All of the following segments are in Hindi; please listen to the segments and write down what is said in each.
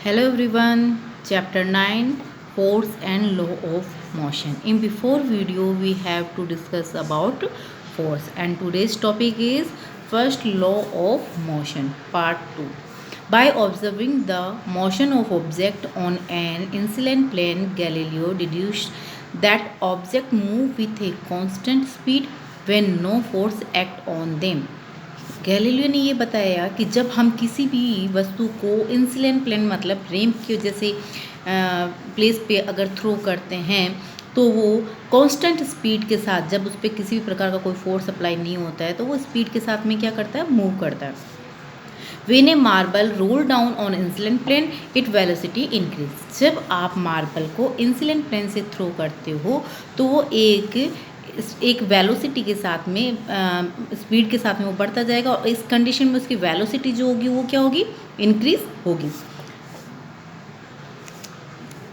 Hello everyone, chapter 9 Force and Law of Motion. In before video we have to discuss about force and today's topic is first law of motion part 2. By observing the motion of object on an incident plane, Galileo deduced that object move with a constant speed when no force act on them. Galileo ने ये बताया कि जब हम किसी भी वस्तु को इंसिडेंट प्लेन मतलब रैंप के जैसे प्लेस पे अगर थ्रो करते हैं तो वो कांस्टेंट स्पीड के साथ जब उस पर किसी भी प्रकार का कोई फोर्स अप्लाई नहीं होता है तो वो स्पीड के साथ में क्या करता है, मूव करता है. When a marble roll down on incident plane it velocity increase. जब आप मार्बल को इंसिडेंट प्लेन से थ्रो करते हो तो वो एक वेलोसिटी के साथ में स्पीड के साथ में वो बढ़ता जाएगा और इस कंडीशन में उसकी वेलोसिटी जो होगी वो क्या होगी, इंक्रीज होगी.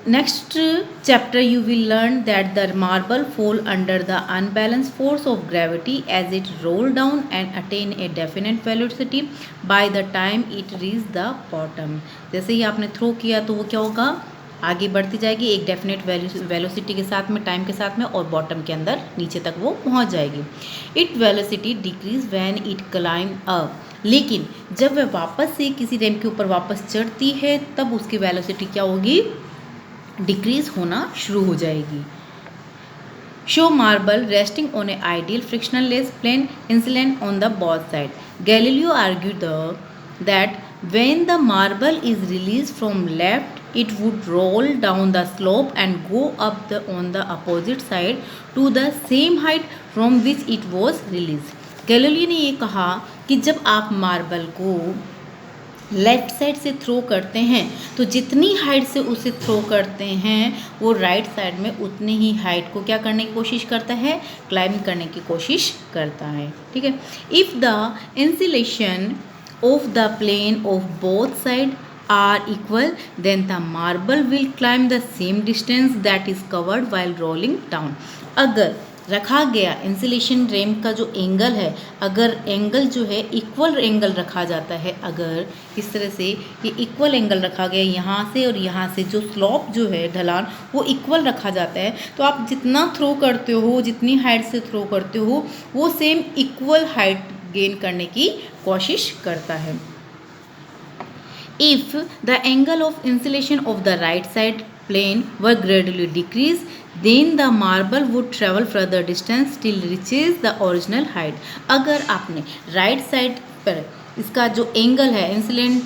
Next chapter you will learn that the marble fall under the unbalance force of gravity as it roll down and attain a definite velocity by the time it reach the bottom. जैसे ही आपने थ्रो किया तो वो क्या होगा, आगे बढ़ती जाएगी एक डेफिनेट वेलोसिटी के साथ में, टाइम के साथ में, और बॉटम के अंदर नीचे तक वो पहुंच जाएगी. It velocity decrease when it climb up. लेकिन जब वह वापस से किसी रैंप के ऊपर वापस चढ़ती है तब उसकी वेलोसिटी क्या होगी, डिक्रीज होना शुरू हो जाएगी. Show marble resting on a ideal frictionless plane incident on the both side. Galileo argued that when the marble is released from left it would roll down the slope and go up on the opposite side to the same height from which it was released. Galileo ने ये कहा कि जब आप मार्बल को लेफ्ट साइड से थ्रो करते हैं तो जितनी हाइट से उसे थ्रो करते हैं वो राइट साइड में उतनी ही हाइट को क्या करने की कोशिश करता है, क्लाइंब करने की कोशिश करता है. ठीक है. If the insulation of the plane of both sides are equal then the marble will climb the same distance that is covered while rolling down. अगर रखा गया इंसुलेशन रैंप का जो एंगल है, अगर एंगल जो है इक्वल एंगल रखा जाता है, अगर इस तरह से ये इक्वल एंगल रखा गया यहाँ से और यहाँ से जो स्लॉप जो है ढलान वो इक्वल रखा जाता है तो आप जितना थ्रो करते हो, जितनी हाइट से थ्रो करते हो वो सेम इक्वल हाइट गेन करने की कोशिश करता है. If the angle of insulation of the right side plane were gradually decrease then the marble would travel further distance till reaches the original height. अगर आपने राइट साइड पर इसका जो एंगल है, इंसुलेंट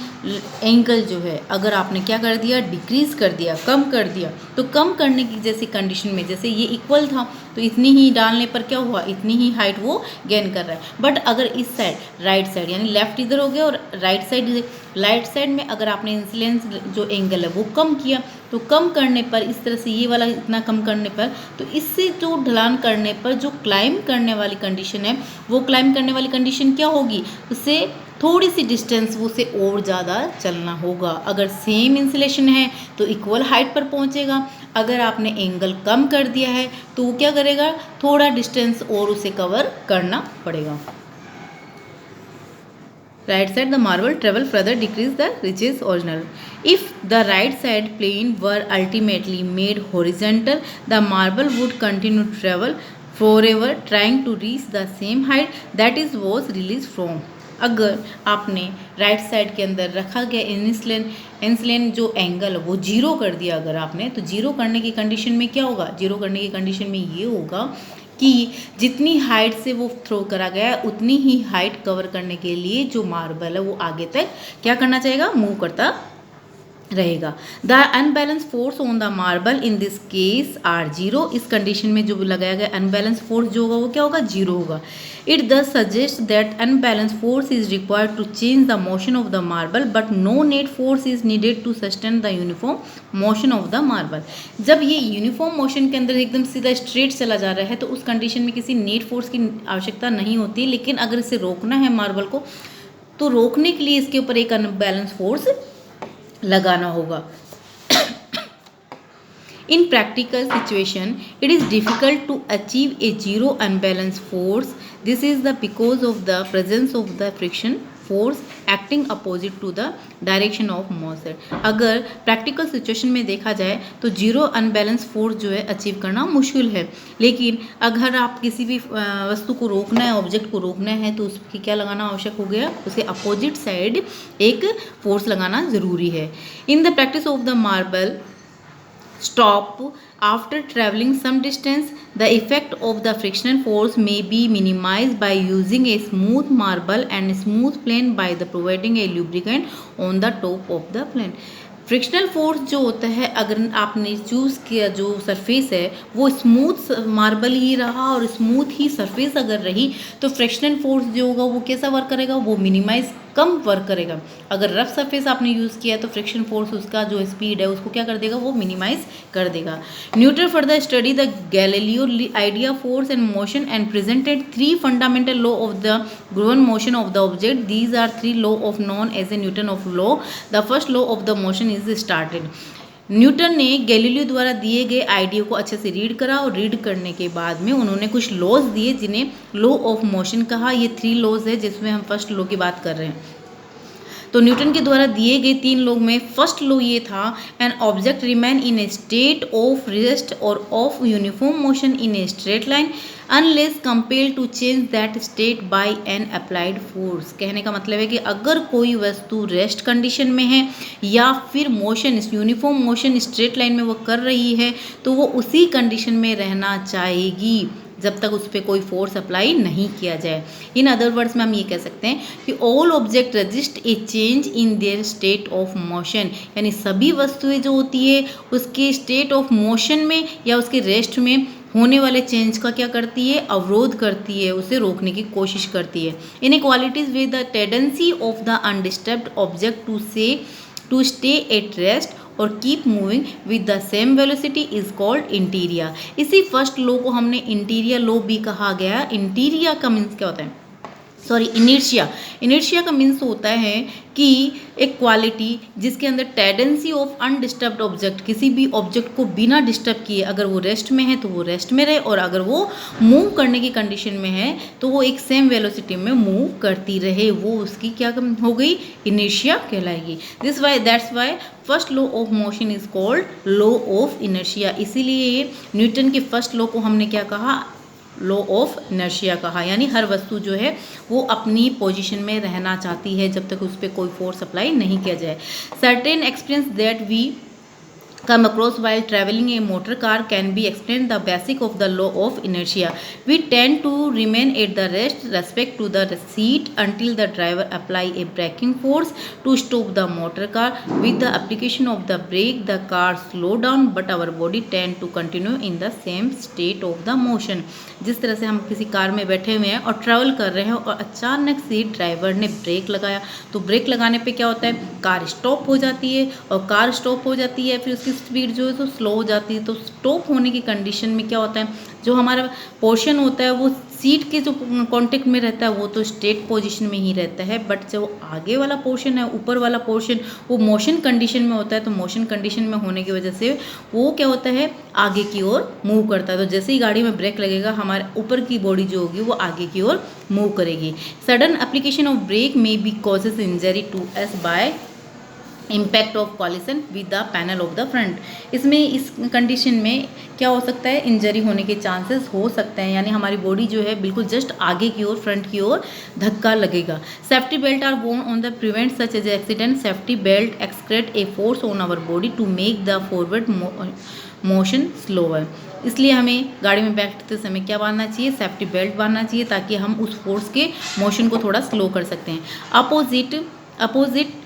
एंगल जो है, अगर आपने क्या कर दिया, डिक्रीज कर दिया, कम कर दिया, तो कम करने की जैसी कंडीशन में जैसे ये इक्वल था तो इतनी ही डालने पर क्या हुआ, इतनी ही हाइट वो गेन कर रहा है. बट अगर इस साइड राइट साइड यानी लेफ्ट इधर हो गया और राइट साइड में अगर आपने इंसुलेंस जो एंगल है वो कम किया तो कम करने पर इस तरह से ये वाला इतना कम करने पर तो इससे जो ढलान करने पर जो क्लाइंब करने वाली कंडीशन है वो क्लाइंब करने वाली कंडीशन क्या होगी, उससे थोड़ी सी डिस्टेंस वो से और ज़्यादा चलना होगा. अगर सेम इंसुलेशन है तो इक्वल हाइट पर पहुंचेगा, अगर आपने एंगल कम कर दिया है तो वो क्या करेगा, थोड़ा डिस्टेंस और उसे कवर करना पड़ेगा. Right side the marble travel further decrease the reaches original. If the right side plane were ultimately made horizontal, the marble would continue to travel forever trying to reach the same height that is was released from. अगर आपने राइट साइड के अंदर रखा गया इंसुलेन जो एंगल वो जीरो कर दिया अगर आपने, तो जीरो करने की कंडीशन में क्या होगा, जीरो करने की कंडीशन में ये होगा कि जितनी हाइट से वो थ्रो करा गया है उतनी ही हाइट कवर करने के लिए जो मार्बल है वो आगे तक क्या करना चाहेगा, मूव करता रहेगा. The unbalance force on the marble in this case are zero. इस कंडीशन में जो लगाया गया अनबैलेंस फोर्स जो होगा वो क्या होगा, जीरो होगा. It thus suggest that unbalance force is required to change the motion of the marble but no net force is needed to sustain the uniform motion of the marble. जब ये यूनिफॉर्म मोशन के अंदर एकदम सीधा स्ट्रेट चला जा रहा है तो उस कंडीशन में किसी नेट फोर्स की आवश्यकता नहीं होती, लेकिन अगर इसे रोकना है मार्बल को तो रोकने के लिए इसके ऊपर एक अनबैलेंस फोर्स लगाना होगा. In practical situation, it is difficult to achieve a zero unbalanced force. This is because of the presence of the friction force acting opposite to the direction of motion. अगर प्रैक्टिकल सिचुएशन में देखा जाए तो जीरो अनबैलेंस फोर्स जो है अचीव करना मुश्किल है, लेकिन अगर आप किसी भी वस्तु को रोकना है, ऑब्जेक्ट को रोकना है, तो उसकी क्या लगाना आवश्यक हो गया, उसके अपोजिट साइड एक फोर्स लगाना ज़रूरी है। In the practice of the marble stop after traveling some distance, the effect of the frictional force may be minimized by using a smooth marble and smooth plane by the providing a lubricant on the top of the plane. Frictional force जो होता है, अगर आपने चूज़ किया जो सरफेस है वो स्मूथ मार्बल ही रहा और स्मूथ ही सरफेस अगर रही, तो फ्रिक्शनल फोर्स जो होगा वो कैसा वर्क करेगा, वो मिनिमाइज कम वर्क करेगा। अगर रफ सरफेस आपने यूज़ किया है तो फ्रिक्शन फोर्स उसका जो स्पीड है उसको क्या कर देगा, वो मिनिमाइज कर देगा। Newton further study the Galileo idea force and motion and presented 3 fundamental law of the grown motion of the object. These are 3 law of known as a Newton of law. The first law of the motion is started. Newton ने गैलीलियो द्वारा दिए गए आइडिया को अच्छे से रीड करा और रीड करने के बाद में उन्होंने कुछ लॉज दिए जिन्हें लॉ ऑफ मोशन कहा। ये 3 लॉज है जिसमें हम फर्स्ट लॉ की बात कर रहे हैं। तो न्यूटन के द्वारा दिए गए 3 लॉ में फर्स्ट लॉ ये था, an object remain in a state of rest or of uniform motion in a straight line unless compelled to change that state by an applied force. कहने का मतलब है कि अगर कोई वस्तु रेस्ट कंडीशन में है या फिर motion uniform motion straight line में वो कर रही है तो वो उसी कंडीशन में रहना चाहेगी जब तक उस पर कोई फोर्स अप्लाई नहीं किया जाए। इन अदर वर्ड्स में हम ये कह सकते हैं कि all object resist A change in their state of motion, यानी सभी वस्तुएं जो होती है उसके स्टेट ऑफ मोशन में या उसके रेस्ट में होने वाले चेंज का क्या करती है, अवरोध करती है, उसे रोकने की कोशिश करती है। In equalities with the tendency of the undisturbed object to stay at rest or keep moving with the same velocity is called इंटीरिया। इसी फर्स्ट लॉ को हमने इंटीरिया लॉ भी कहा गया। इंटीरिया का मीन्स क्या होता है, इनर्शिया। इनर्शिया का मीन्स होता है कि एक क्वालिटी जिसके अंदर टेंडेंसी ऑफ अनडिस्टर्ब्ड ऑब्जेक्ट, किसी भी ऑब्जेक्ट को बिना डिस्टर्ब किए अगर वो रेस्ट में है तो वो रेस्ट में रहे, और अगर वो मूव करने की कंडीशन में है तो वो एक सेम वेलोसिटी में मूव करती रहे, वो उसकी क्या हो गई, इनर्शिया कहलाएगी। That's why first law of motion is called law of inertia. इसीलिए न्यूटन के फर्स्ट लॉ को हमने क्या कहा, लॉ ऑफ इनर्शिया कहा। यानी हर वस्तु जो है वो अपनी पोजीशन में रहना चाहती है जब तक उस पर कोई फोर्स अप्लाई नहीं किया जाए। Certain experience that we come across while traveling a motor car can be explained the basic of the law of inertia. We tend to remain at the respect to the seat until the driver apply a braking force to stop the motor car. With the application of the brake, the car slow down, but our body tend to continue in the same state of the motion. जिस तरह से हम किसी कार में बैठे हुए हैं और ट्रैवल कर रहे हैं और अचानक से ड्राइवर ने ब्रेक लगाया, तो ब्रेक लगाने पे क्या होता है, कार स्टॉप हो जाती है, और कार स्टॉप हो जाती है फिर उसकी स्पीड जो है तो स्लो हो जाती है। तो स्टॉप होने की कंडीशन में क्या होता है, जो हमारा पोर्शन होता है वो सीट के जो कांटेक्ट में रहता है वो तो स्टेट पोजीशन में ही रहता है, बट जो आगे वाला पोर्शन है, ऊपर वाला पोर्शन, वो मोशन कंडीशन में होता है। तो मोशन कंडीशन में होने की वजह से वो क्या होता है, आगे की ओर मूव करता है। तो जैसे ही गाड़ी में ब्रेक लगेगा हमारे ऊपर की बॉडी जो होगी वो आगे की ओर मूव करेगी। Sudden application of brake may be causes injury to us by impact of collision with the panel of the front. इसमें इस कंडीशन में क्या हो सकता है, इंजरी होने के चांसेस हो सकते हैं, यानी हमारी बॉडी जो है बिल्कुल जस्ट आगे की ओर, फ्रंट की ओर धक्का लगेगा। Safety belt are worn on the prevent such as accident. Safety belt exert a force on our body to make the forward motion slower. इसलिए हमें गाड़ी में बैठते समय क्या बांधना चाहिए, सेफ्टी बेल्ट बांधना चाहिए, ताकि हम उस फोर्स के मोशन को थोड़ा स्लो कर सकते हैं। Opposite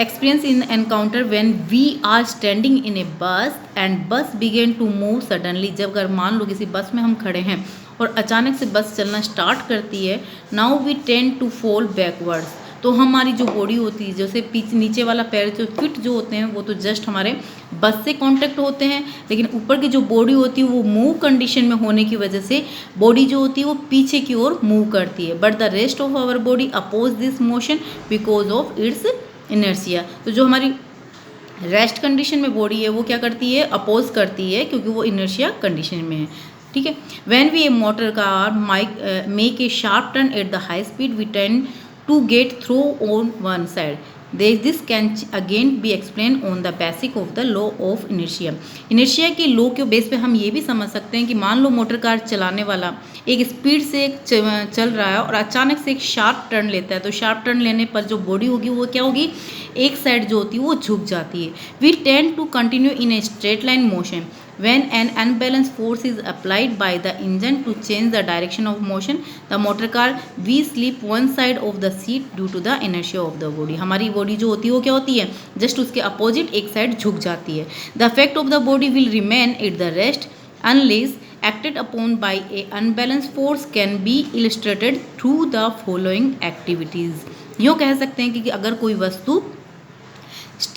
experience in encounter when we are standing in a bus and bus begin to move suddenly। जब अगर मान लो किसी बस में हम खड़े हैं और अचानक से बस चलना स्टार्ट करती है, now we tend to fall backwards। तो हमारी जो बॉडी होती है, जैसे पीछे नीचे वाला पैर जो फिट जो होते हैं वो तो जस्ट हमारे बस से कांटेक्ट होते हैं, लेकिन ऊपर की जो बॉडी होती है वो मूव कंडीशन में होने की वजह से बॉडी जो होती है वो पीछे की ओर मूव करती है, but the rest of our body oppose this motion because of its inertia. तो जो हमारी रेस्ट कंडीशन में बॉडी है वो क्या करती है, अपोज करती है, क्योंकि वो इनर्शिया कंडीशन में है। ठीक है। When we a motor car make a sharp turn at the high speed we tend to get thrown on one side. This can again be explained on the basic of the law of inertia. Inertia के लॉ के बेस पे हम ये भी समझ सकते हैं कि मान लो मोटर कार चलाने वाला एक स्पीड से चल रहा है और अचानक से एक शार्प टर्न लेता है, तो शार्प टर्न लेने पर जो बॉडी होगी वो क्या होगी, एक साइड जो होती है वो झुक जाती है. We tend to continue in a straight line motion. When an unbalanced force is applied by the engine to change the direction of motion, the motor car we slip one side of the seat due to the inertia of the body. हमारी बॉडी जो होती है वो क्या होती है, जस्ट उसके अपोजिट एक साइड झुक जाती है. The effect of the body will remain at the rest unless acted upon by a unbalanced force can be illustrated through the following activities. यूँ कह सकते हैं कि अगर कोई वस्तु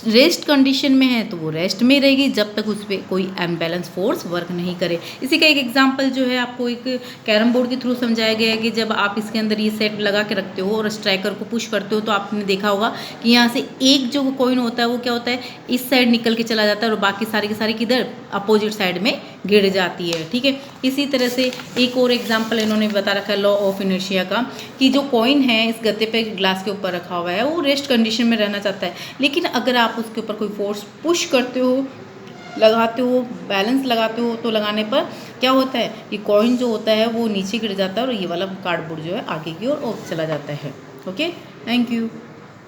रेस्ट कंडीशन में है तो वो रेस्ट में रहेगी जब तक उस पर कोई अनबैलेंस फोर्स वर्क नहीं करे. इसी का एक एग्जांपल जो है आपको एक कैरम बोर्ड के थ्रू समझाया गया है कि जब आप इसके अंदर ये सेट लगा के रखते हो और स्ट्राइकर को पुश करते हो तो आपने देखा होगा कि यहाँ से एक जो कॉइन होता है वो क्या होता है, इस साइड निकल के चला जाता है और बाकी सारी की सारी किधर, अपोजिट साइड में गिर जाती है. ठीक है, इसी तरह से एक और एग्जाम्पल इन्होंने बता रखा है लॉ ऑफ इनर्शिया का, कि जो कॉइन है इस गत्ते पे ग्लास के ऊपर रखा हुआ है वो रेस्ट कंडीशन में रहना चाहता है, लेकिन अगर आप उसके ऊपर कोई फोर्स पुश करते हो, लगाते हो, बैलेंस लगाते हो, तो लगाने पर क्या होता है, ये कॉइन जो होता है वो नीचे गिर जाता है और ये वाला कार्डबोर्ड जो है आगे की ओर चला जाता है. Okay, thank you.